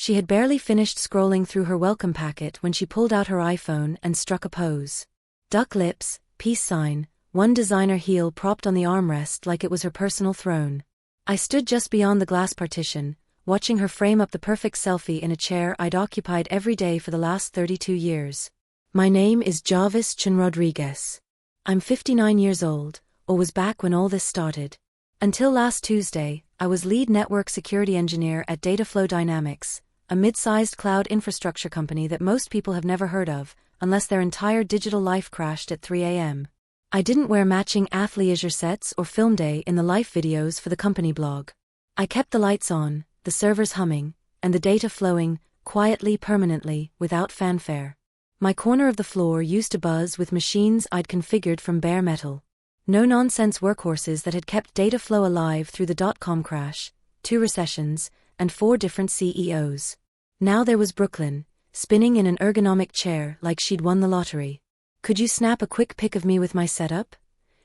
She had barely finished scrolling through her welcome packet when she pulled out her iPhone and struck a pose. Duck lips, peace sign, one designer heel propped on the armrest like it was her personal throne. I stood just beyond the glass partition, watching her frame up the perfect selfie in a chair I'd occupied every day for the last 32 years. My name is Jarvis Chan Rodriguez. I'm 59 years old, or was back when all this started. Until last Tuesday, I was lead network security engineer at Dataflow Dynamics, a mid-sized cloud infrastructure company that most people have never heard of, unless their entire digital life crashed at 3 a.m. I didn't wear matching athleisure sets or film day in the life videos for the company blog. I kept the lights on, the servers humming, and the data flowing, quietly, permanently, without fanfare. My corner of the floor used to buzz with machines I'd configured from bare metal. No-nonsense workhorses that had kept data flow alive through the dot-com crash, 2 recessions, and 4 different CEOs. Now there was Brooklyn, spinning in an ergonomic chair like she'd won the lottery. "Could you snap a quick pic of me with my setup?"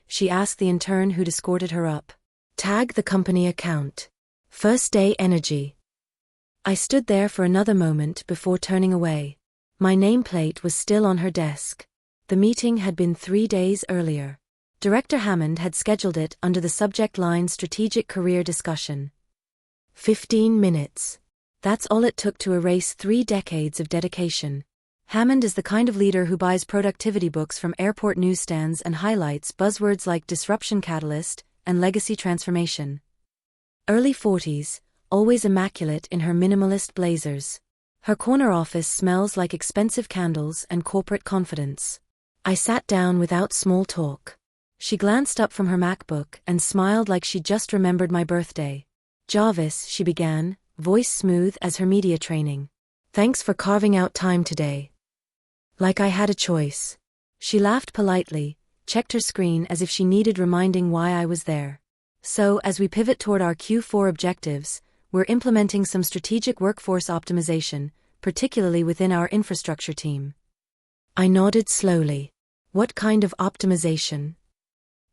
she asked the intern who'd escorted her up. "Tag the company account. First day energy." I stood there for another moment before turning away. My nameplate was still on her desk. The meeting had been 3 days earlier. Director Hammond had scheduled it under the subject line Strategic Career Discussion. 15 minutes. That's all it took to erase 3 decades of dedication. Hammond is the kind of leader who buys productivity books from airport newsstands and highlights buzzwords like disruption catalyst and legacy transformation. Early 40s, always immaculate in her minimalist blazers. Her corner office smells like expensive candles and corporate confidence. I sat down without small talk. She glanced up from her MacBook and smiled like she'd just remembered my birthday. "Jarvis," she began, voice smooth as her media training. "Thanks for carving out time today." Like I had a choice. She laughed politely, checked her screen as if she needed reminding why I was there. "So, as we pivot toward our Q4 objectives, we're implementing some strategic workforce optimization, particularly within our infrastructure team." I nodded slowly. "What kind of optimization?"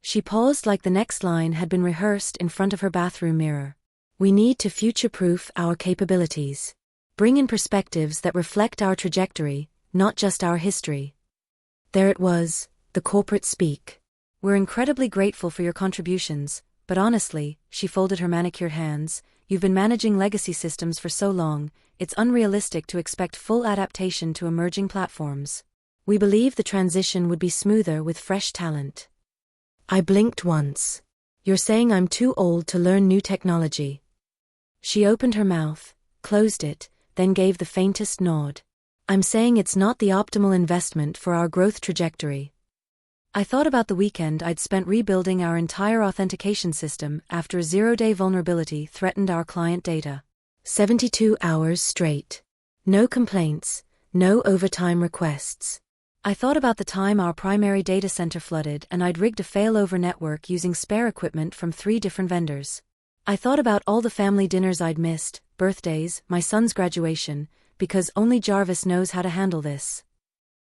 She paused like the next line had been rehearsed in front of her bathroom mirror. "We need to future-proof our capabilities. Bring in perspectives that reflect our trajectory, not just our history." There it was, the corporate speak. "We're incredibly grateful for your contributions, but honestly," she folded her manicured hands, "you've been managing legacy systems for so long, it's unrealistic to expect full adaptation to emerging platforms. We believe the transition would be smoother with fresh talent." I blinked once. "You're saying I'm too old to learn new technology?" She opened her mouth, closed it, then gave the faintest nod. "I'm saying it's not the optimal investment for our growth trajectory." I thought about the weekend I'd spent rebuilding our entire authentication system after a 0-day vulnerability threatened our client data. 72 hours straight. No complaints, no overtime requests. I thought about the time our primary data center flooded and I'd rigged a failover network using spare equipment from 3 different vendors. I thought about all the family dinners I'd missed, birthdays, my son's graduation, because only Jarvis knows how to handle this.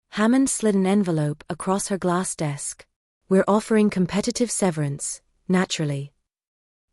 Hammond slid an envelope across her glass desk. "We're offering competitive severance, naturally."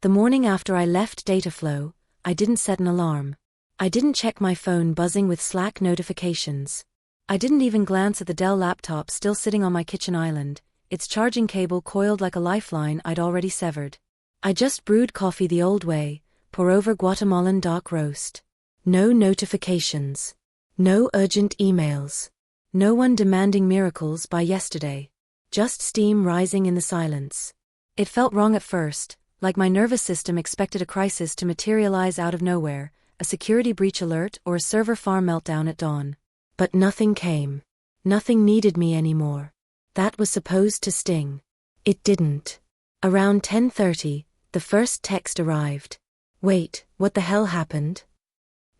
The morning after I left Dataflow, I didn't set an alarm. I didn't check my phone buzzing with Slack notifications. I didn't even glance at the Dell laptop still sitting on my kitchen island, its charging cable coiled like a lifeline I'd already severed. I just brewed coffee the old way, pour over Guatemalan dark roast. No notifications. No urgent emails. No one demanding miracles by yesterday. Just steam rising in the silence. It felt wrong at first, like my nervous system expected a crisis to materialize out of nowhere, a security breach alert or a server farm meltdown at dawn. But nothing came. Nothing needed me anymore. That was supposed to sting. It didn't. Around 10:30, the first text arrived. Wait, what the hell happened?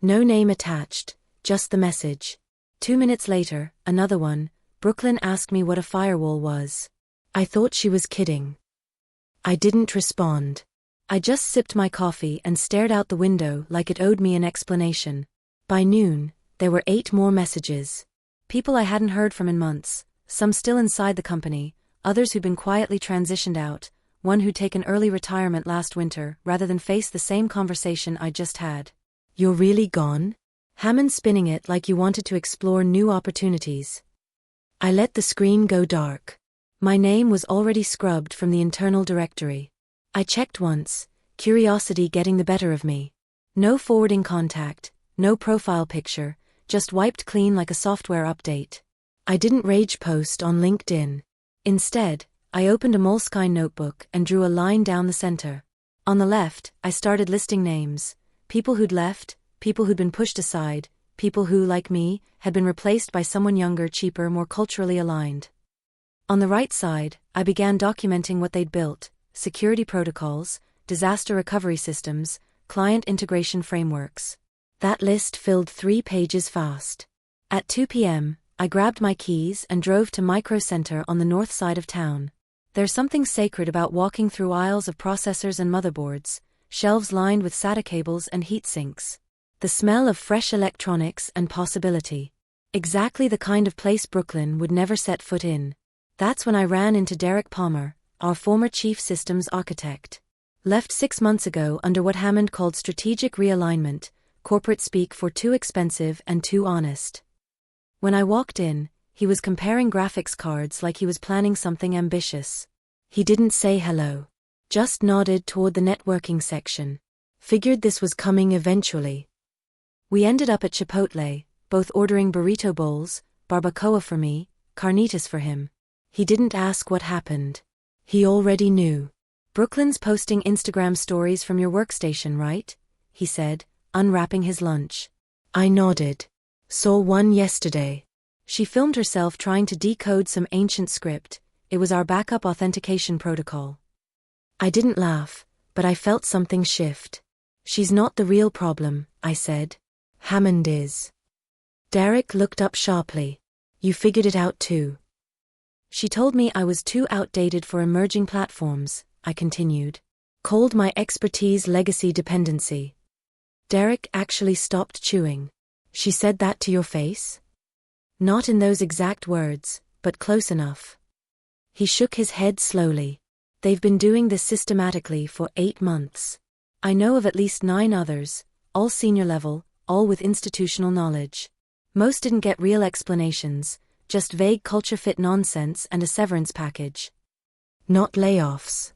No name attached, just the message. 2 minutes later, another one. Brooklyn asked me what a firewall was. I thought she was kidding. I didn't respond. I just sipped my coffee and stared out the window like it owed me an explanation. By noon, there were 8 more messages. People I hadn't heard from in months, some still inside the company, others who'd been quietly transitioned out, one who'd taken early retirement last winter rather than face the same conversation I'd just had. You're really gone? Hammond spinning it like you wanted to explore new opportunities. I let the screen go dark. My name was already scrubbed from the internal directory. I checked once, curiosity getting the better of me. No forwarding contact, no profile picture, just wiped clean like a software update. I didn't rage post on LinkedIn. Instead, I opened a Moleskine notebook and drew a line down the center. On the left, I started listing names, people who'd left, people who'd been pushed aside, people who, like me, had been replaced by someone younger, cheaper, more culturally aligned. On the right side, I began documenting what they'd built: security protocols, disaster recovery systems, client integration frameworks. That list filled 3 pages fast. At 2 p.m., I grabbed my keys and drove to Micro Center on the north side of town. There's something sacred about walking through aisles of processors and motherboards, shelves lined with SATA cables and heat sinks. The smell of fresh electronics and possibility. Exactly the kind of place Brooklyn would never set foot in. That's when I ran into Derek Palmer, our former chief systems architect. Left 6 months ago under what Hammond called strategic realignment, corporate speak for too expensive and too honest. When I walked in, he was comparing graphics cards like he was planning something ambitious. He didn't say hello. Just nodded toward the networking section. Figured this was coming eventually. We ended up at Chipotle, both ordering burrito bowls, barbacoa for me, carnitas for him. He didn't ask what happened. He already knew. "Brooklyn's posting Instagram stories from your workstation, right?" he said, unwrapping his lunch. I nodded. "Saw one yesterday." She filmed herself trying to decode some ancient script. It was our backup authentication protocol. I didn't laugh, but I felt something shift. "She's not the real problem," I said. "Hammond is." Derek looked up sharply. "You figured it out too?" "She told me I was too outdated for emerging platforms," I continued. "Called my expertise legacy dependency." Derek actually stopped chewing. "She said that to your face?" "Not in those exact words, but close enough." He shook his head slowly. "They've been doing this systematically for 8 months. I know of at least 9 others, all senior level, all with institutional knowledge. Most didn't get real explanations, just vague culture fit nonsense and a severance package." "Not layoffs?"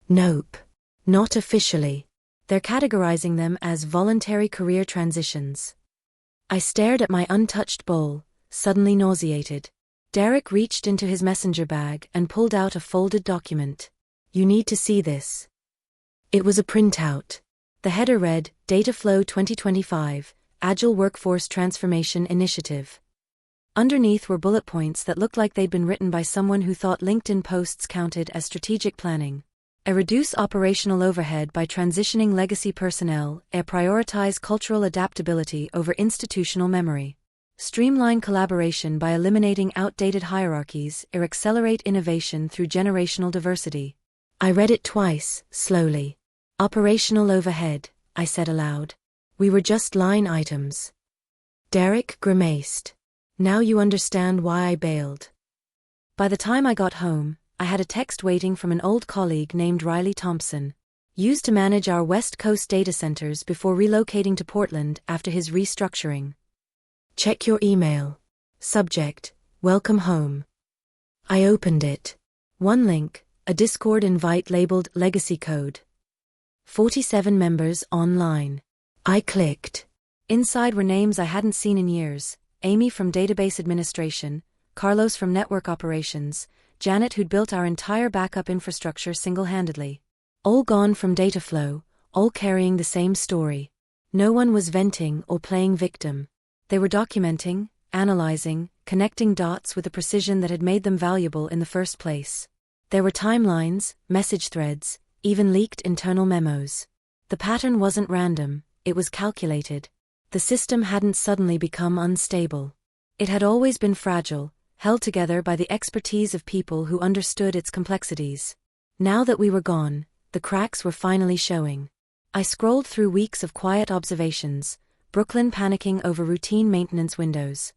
"Nope. Not officially. They're categorizing them as voluntary career transitions." I stared at my untouched bowl, suddenly nauseated. Derek reached into his messenger bag and pulled out a folded document. "You need to see this." It was a printout. The header read, Dataflow 2025, Agile Workforce Transformation Initiative. Underneath were bullet points that looked like they'd been written by someone who thought LinkedIn posts counted as strategic planning. Reduce operational overhead by transitioning legacy personnel. Prioritize cultural adaptability over institutional memory. Streamline collaboration by eliminating outdated hierarchies. Accelerate innovation through generational diversity. I read it twice, slowly. "Operational overhead," I said aloud. "We were just line items." Derek grimaced. "Now you understand why I bailed." By the time I got home, I had a text waiting from an old colleague named Riley Thompson. Used to manage our West Coast data centers before relocating to Portland after his restructuring. "Check your email. Subject, welcome home." I opened it. One link, a Discord invite labeled Legacy Code. 47 members online. I clicked. Inside were names I hadn't seen in years: Amy from Database Administration, Carlos from Network Operations, Janet who'd built our entire backup infrastructure single-handedly. All gone from Dataflow, all carrying the same story. No one was venting or playing victim. They were documenting, analyzing, connecting dots with a precision that had made them valuable in the first place. There were timelines, message threads, even leaked internal memos. The pattern wasn't random, it was calculated. The system hadn't suddenly become unstable. It had always been fragile, held together by the expertise of people who understood its complexities. Now that we were gone, the cracks were finally showing. I scrolled through weeks of quiet observations, Brooklyn panicking over routine maintenance windows.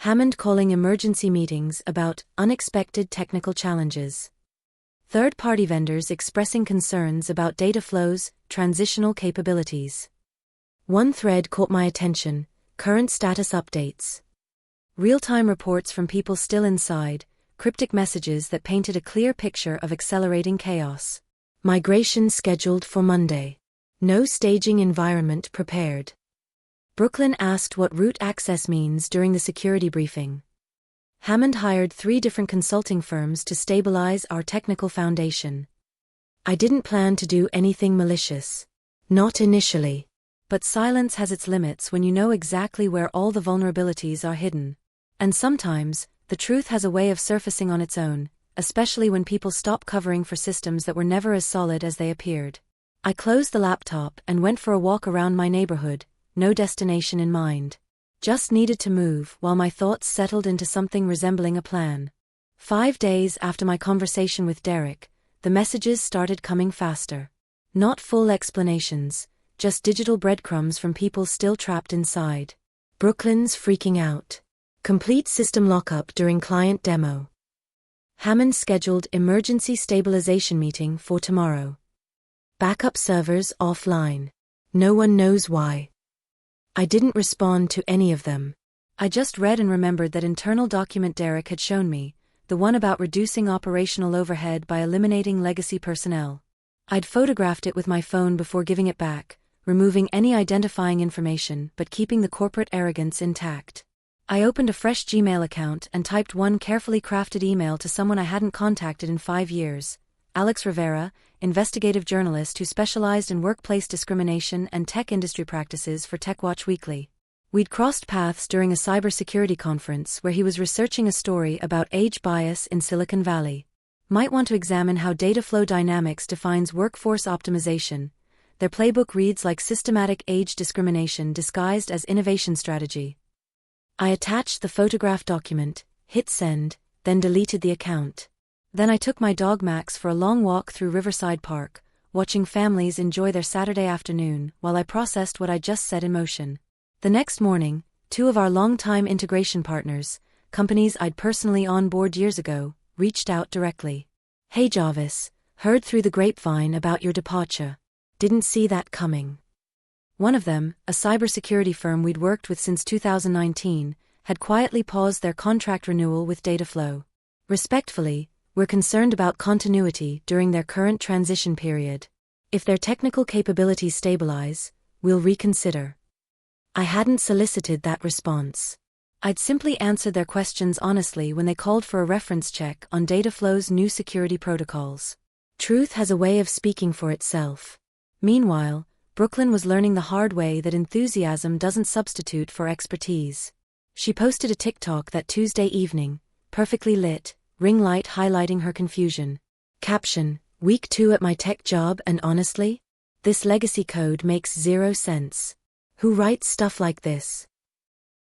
Hammond calling emergency meetings about unexpected technical challenges. Third-party vendors expressing concerns about data flows, transitional capabilities. One thread caught my attention, Current status updates. Real-time reports from people still inside, cryptic messages that painted a clear picture of accelerating chaos. Migration scheduled for Monday. No staging environment prepared. Brooklyn asked what root access means during the security briefing. Hammond hired 3 different consulting firms to stabilize our technical foundation. I didn't plan to do anything malicious. Not initially. But silence has its limits when you know exactly where all the vulnerabilities are hidden. And sometimes, the truth has a way of surfacing on its own, especially when people stop covering for systems that were never as solid as they appeared. I closed the laptop and went for a walk around my neighborhood, no destination in mind. Just needed to move while my thoughts settled into something resembling a plan. 5 days after my conversation with Derek, the messages started coming faster. Not full explanations, just digital breadcrumbs from people still trapped inside. Brooklyn's freaking out. Complete system lockup during client demo. Hammond scheduled emergency stabilization meeting for tomorrow. Backup servers offline. No one knows why. I didn't respond to any of them. I just read and remembered that internal document Derek had shown me, the one about reducing operational overhead by eliminating legacy personnel. I'd photographed it with my phone before giving it back, removing any identifying information but keeping the corporate arrogance intact. I opened a fresh Gmail account and typed one carefully crafted email to someone I hadn't contacted in 5 years. Alex Rivera, investigative journalist who specialized in workplace discrimination and tech industry practices for TechWatch Weekly. We'd crossed paths during a cybersecurity conference where he was researching a story about age bias in Silicon Valley. Might want to examine how data flow dynamics defines workforce optimization. Their playbook reads like systematic age discrimination disguised as innovation strategy. I attached the photograph document, hit send, then deleted the account. Then I took my dog Max for a long walk through Riverside Park, watching families enjoy their Saturday afternoon while I processed what I just set in motion. The next morning, 2 of our longtime integration partners, companies I'd personally onboarded years ago, reached out directly. Hey Jarvis, heard through the grapevine about your departure. Didn't see that coming. One of them, a cybersecurity firm we'd worked with since 2019, had quietly paused their contract renewal with Dataflow. Respectfully, we're concerned about continuity during their current transition period. If their technical capabilities stabilize, we'll reconsider. I hadn't solicited that response. I'd simply answered their questions honestly when they called for a reference check on Dataflow's new security protocols. Truth has a way of speaking for itself. Meanwhile, Brooklyn was learning the hard way that enthusiasm doesn't substitute for expertise. She posted a TikTok that Tuesday evening, perfectly lit, ring light highlighting her confusion. Caption, Week 2 at my tech job and honestly? This legacy code makes 0 sense. Who writes stuff like this?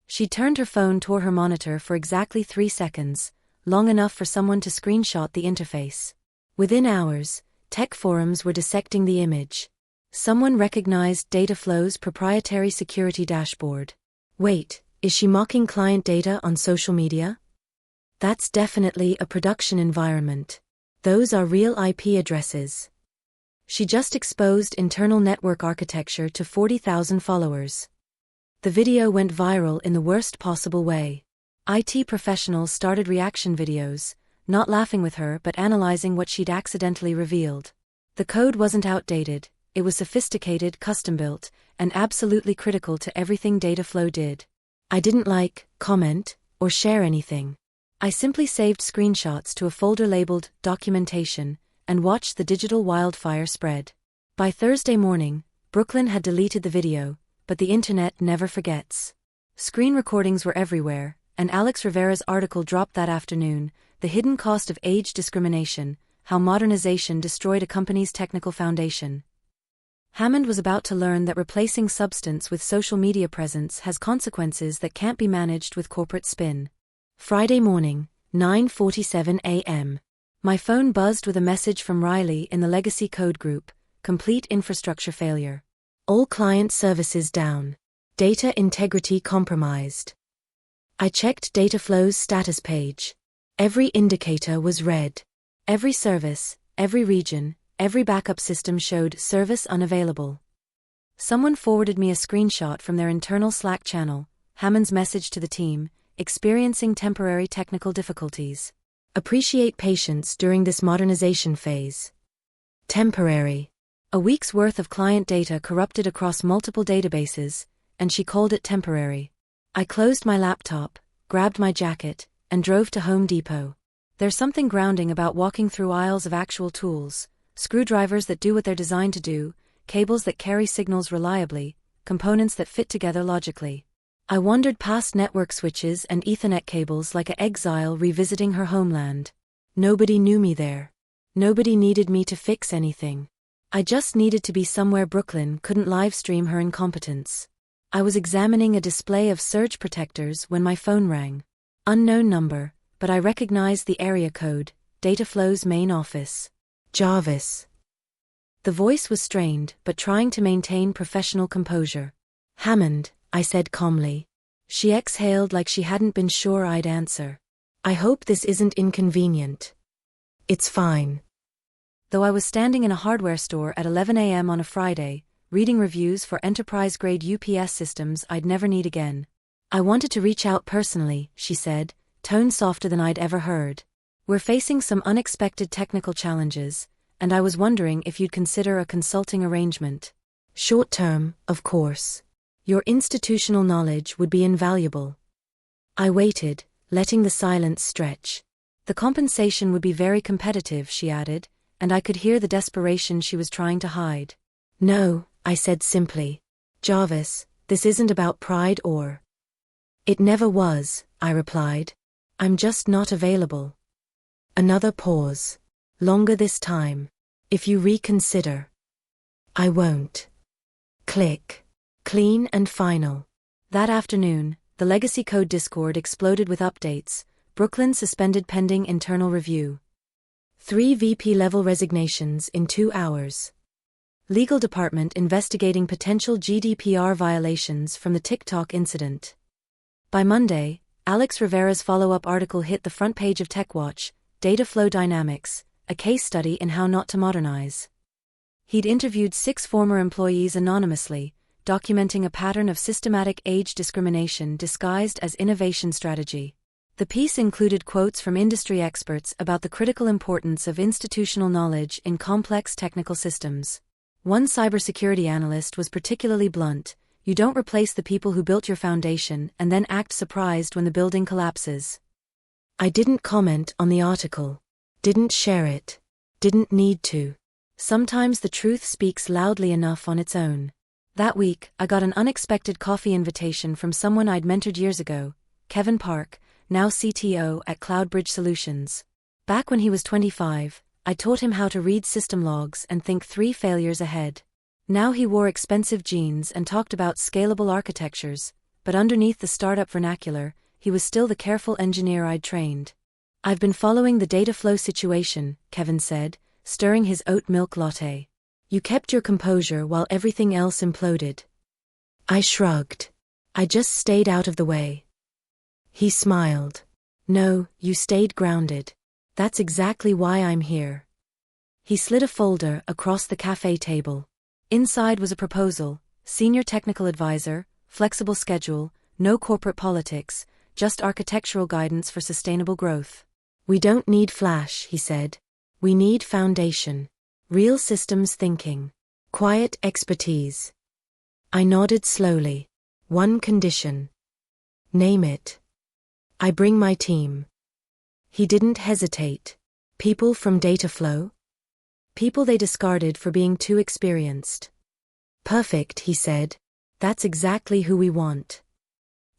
She turned her phone toward her monitor for exactly 3 seconds, long enough for someone to screenshot the interface. Within hours, tech forums were dissecting the image. Someone recognized Dataflow's proprietary security dashboard. Wait, is she mocking client data on social media? That's definitely a production environment. Those are real IP addresses. She just exposed internal network architecture to 40,000 followers. The video went viral in the worst possible way. IT professionals started reaction videos, not laughing with her but analyzing what she'd accidentally revealed. The code wasn't outdated, it was sophisticated, custom-built, and absolutely critical to everything Dataflow did. I didn't like, comment, or share anything. I simply saved screenshots to a folder labeled Documentation and watched the digital wildfire spread. By Thursday morning, Brooklyn had deleted the video, but the internet never forgets. Screen recordings were everywhere, and Alex Rivera's article dropped that afternoon, The Hidden Cost of Age Discrimination, How Modernization Destroyed a Company's Technical Foundation. Hammond was about to learn that replacing substance with social media presence has consequences that can't be managed with corporate spin. Friday morning, 9:47 a.m. My phone buzzed with a message from Riley in the Legacy Code Group, complete infrastructure failure. All client services down. Data integrity compromised. I checked Dataflow's status page. Every indicator was red. Every service, every region, every backup system showed service unavailable. Someone forwarded me a screenshot from their internal Slack channel, Hammond's message to the team, experiencing temporary technical difficulties. Appreciate patience during this modernization phase. Temporary. A week's worth of client data corrupted across multiple databases, and she called it temporary. I closed my laptop, grabbed my jacket, and drove to Home Depot. There's something grounding about walking through aisles of actual tools, screwdrivers that do what they're designed to do, cables that carry signals reliably, components that fit together logically. I wandered past network switches and Ethernet cables like an exile revisiting her homeland. Nobody knew me there. Nobody needed me to fix anything. I just needed to be somewhere Brooklyn couldn't livestream her incompetence. I was examining a display of surge protectors when my phone rang. Unknown number, but I recognized the area code, Dataflow's main office. Jarvis. The voice was strained, but trying to maintain professional composure. Hammond, I said calmly. She exhaled like she hadn't been sure I'd answer. I hope this isn't inconvenient. It's fine. Though I was standing in a hardware store at 11 a.m. on a Friday, reading reviews for enterprise-grade UPS systems I'd never need again. I wanted to reach out personally, she said, tone softer than I'd ever heard. We're facing some unexpected technical challenges, and I was wondering if you'd consider a consulting arrangement. Short term, of course. Your institutional knowledge would be invaluable. I waited, letting the silence stretch. The compensation would be very competitive, she added, and I could hear the desperation she was trying to hide. No, I said simply. Jarvis, this isn't about pride or... It never was, I replied. I'm just not available. Another pause. Longer this time. If you reconsider. I won't. Click. Clean and final. That afternoon, the legacy code Discord exploded with updates. Brooklyn suspended pending internal review. 3 VP-level resignations in 2 hours. Legal department investigating potential GDPR violations from the TikTok incident. By Monday, Alex Rivera's follow-up article hit the front page of TechWatch, Data Flow Dynamics, a case study in how not to modernize. He'd interviewed 6 former employees anonymously, documenting a pattern of systematic age discrimination disguised as innovation strategy. The piece included quotes from industry experts about the critical importance of institutional knowledge in complex technical systems. One cybersecurity analyst was particularly blunt: you don't replace the people who built your foundation and then act surprised when the building collapses. I didn't comment on the article. Didn't share it. Didn't need to. Sometimes the truth speaks loudly enough on its own. That week, I got an unexpected coffee invitation from someone I'd mentored years ago, Kevin Park, now CTO at CloudBridge Solutions. Back when he was 25, I taught him how to read system logs and think 3 failures ahead. Now he wore expensive jeans and talked about scalable architectures, but underneath the startup vernacular, he was still the careful engineer I'd trained. I've been following the data flow situation, Kevin said, stirring his oat milk latte. You kept your composure while everything else imploded. I shrugged. I just stayed out of the way. He smiled. No, you stayed grounded. That's exactly why I'm here. He slid a folder across the cafe table. Inside was a proposal: senior technical advisor, flexible schedule, no corporate politics, just architectural guidance for sustainable growth. We don't need flash, he said. We need foundation. Real systems thinking. Quiet expertise. I nodded slowly. One condition. Name it. I bring my team. He didn't hesitate. People from Dataflow? People they discarded for being too experienced. Perfect, he said. That's exactly who we want.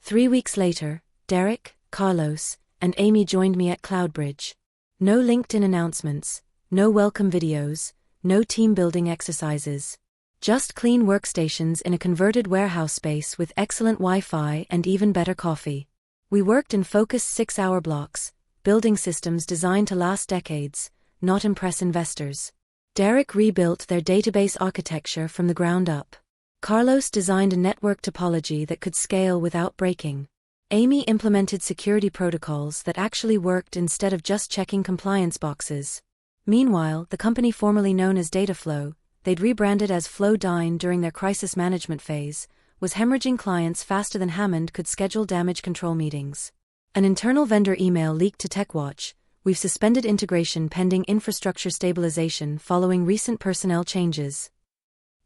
3 weeks later, Derek, Carlos, and Amy joined me at CloudBridge. No LinkedIn announcements, no welcome videos, no team-building exercises. Just clean workstations in a converted warehouse space with excellent Wi-Fi and even better coffee. We worked in focused 6-hour blocks, building systems designed to last decades, not impress investors. Derek rebuilt their database architecture from the ground up. Carlos designed a network topology that could scale without breaking. Amy implemented security protocols that actually worked instead of just checking compliance boxes. Meanwhile, the company formerly known as Dataflow, they'd rebranded as Flowdyne during their crisis management phase, was hemorrhaging clients faster than Hammond could schedule damage control meetings. An internal vendor email leaked to TechWatch: "We've suspended integration pending infrastructure stabilization following recent personnel changes."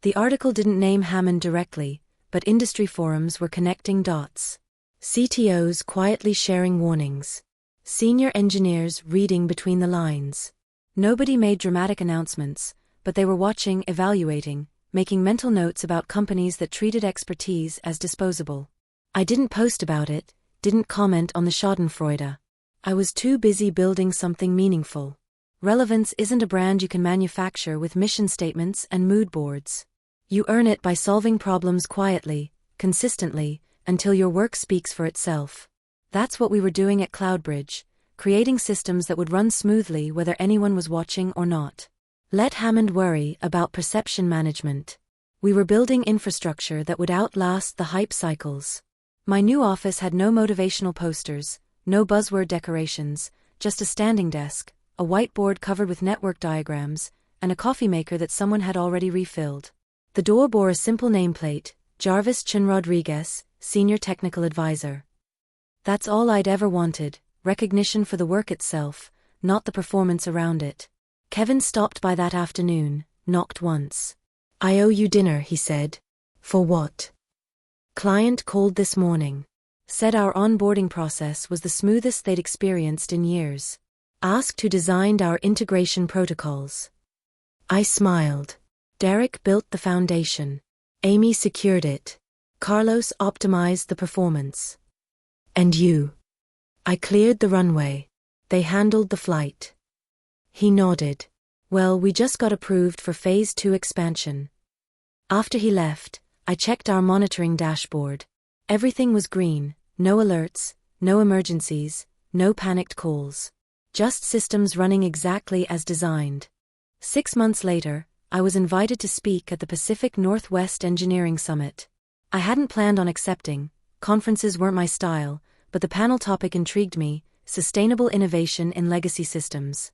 The article didn't name Hammond directly, but industry forums were connecting dots. CTOs quietly sharing warnings. Senior engineers reading between the lines. Nobody made dramatic announcements, but they were watching, evaluating, making mental notes about companies that treated expertise as disposable. I didn't post about it, didn't comment on the schadenfreude. I was too busy building something meaningful. Relevance isn't a brand you can manufacture with mission statements and mood boards. You earn it by solving problems quietly, consistently, until your work speaks for itself. That's what we were doing at CloudBridge, creating systems that would run smoothly whether anyone was watching or not. Let Hammond worry about perception management. We were building infrastructure that would outlast the hype cycles. My new office had no motivational posters, no buzzword decorations, just a standing desk, a whiteboard covered with network diagrams, and a coffee maker that someone had already refilled. The door bore a simple nameplate: Jarvis Chun Rodriguez, Senior Technical Advisor. That's all I'd ever wanted, recognition for the work itself, not the performance around it. Kevin stopped by that afternoon, knocked once. "I owe you dinner," he said. "For what?" "Client called this morning. Said our onboarding process was the smoothest they'd experienced in years. Asked who designed our integration protocols." I smiled. Derek built the foundation. Amy secured it. Carlos optimized the performance. "And you?" "I cleared the runway. They handled the flight." He nodded. "Well, we just got approved for Phase 2 expansion." After he left, I checked our monitoring dashboard. Everything was green, no alerts, no emergencies, no panicked calls. Just systems running exactly as designed. 6 months later, I was invited to speak at the Pacific Northwest Engineering Summit. I hadn't planned on accepting, conferences weren't my style, but the panel topic intrigued me: sustainable innovation in legacy systems.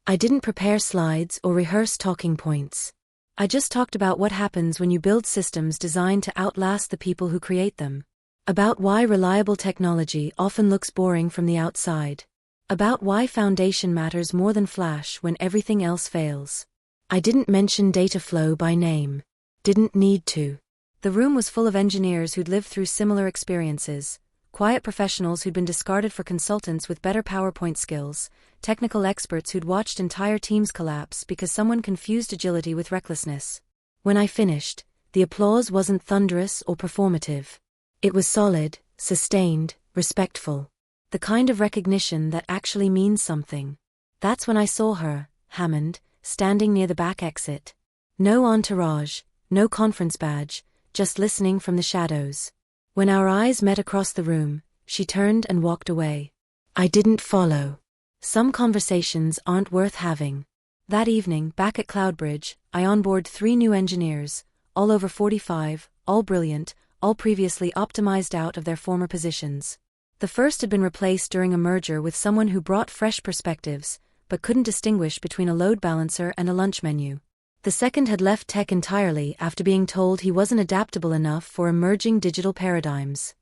I didn't prepare slides or rehearse talking points. I just talked about what happens when you build systems designed to outlast the people who create them. About why reliable technology often looks boring from the outside. About why foundation matters more than flash when everything else fails. I didn't mention data flow by name. Didn't need to. The room was full of engineers who'd lived through similar experiences, quiet professionals who'd been discarded for consultants with better PowerPoint skills, technical experts who'd watched entire teams collapse because someone confused agility with recklessness. When I finished, the applause wasn't thunderous or performative. It was solid, sustained, respectful. The kind of recognition that actually means something. That's when I saw her, Hammond, standing near the back exit. No entourage, no conference badge, just listening from the shadows. When our eyes met across the room, she turned and walked away. I didn't follow. Some conversations aren't worth having. That evening, back at CloudBridge, I onboarded 3 new engineers, all over 45, all brilliant, all previously optimized out of their former positions. The first had been replaced during a merger with someone who brought fresh perspectives, but couldn't distinguish between a load balancer and a lunch menu. The second had left tech entirely after being told he wasn't adaptable enough for emerging digital paradigms.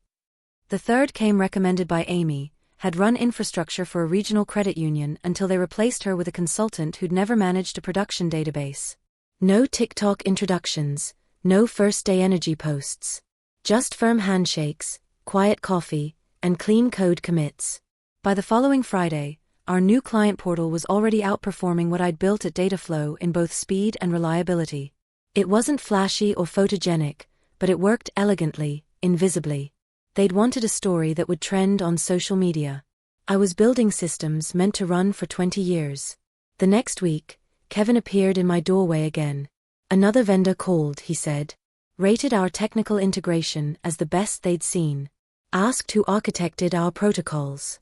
The third came recommended by Amy, had run infrastructure for a regional credit union until they replaced her with a consultant who'd never managed a production database. No TikTok introductions, no first-day energy posts. Just firm handshakes, quiet coffee, and clean code commits. By the following Friday, our new client portal was already outperforming what I'd built at Dataflow in both speed and reliability. It wasn't flashy or photogenic, but it worked elegantly, invisibly. They'd wanted a story that would trend on social media. I was building systems meant to run for 20 years. The next week, Kevin appeared in my doorway again. Another vendor called, he said. Rated our technical integration as the best they'd seen. Asked who architected our protocols.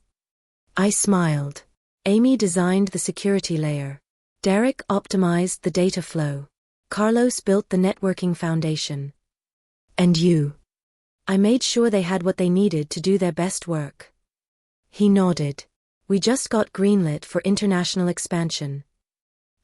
I smiled. Amy designed the security layer. Derek optimized the data flow. Carlos built the networking foundation. And you? I made sure they had what they needed to do their best work. He nodded. We just got greenlit for international expansion.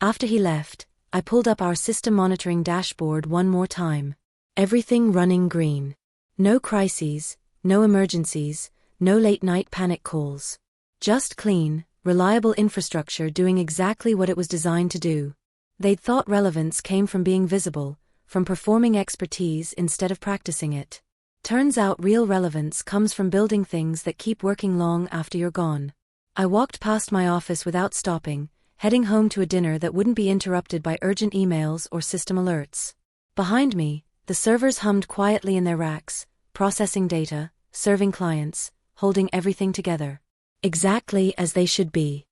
After he left, I pulled up our system monitoring dashboard one more time. Everything running green. No crises, no emergencies, no late-night panic calls. Just clean, reliable infrastructure doing exactly what it was designed to do. They'd thought relevance came from being visible, from performing expertise instead of practicing it. Turns out real relevance comes from building things that keep working long after you're gone. I walked past my office without stopping, heading home to a dinner that wouldn't be interrupted by urgent emails or system alerts. Behind me, the servers hummed quietly in their racks, processing data, serving clients, holding everything together. Exactly as they should be.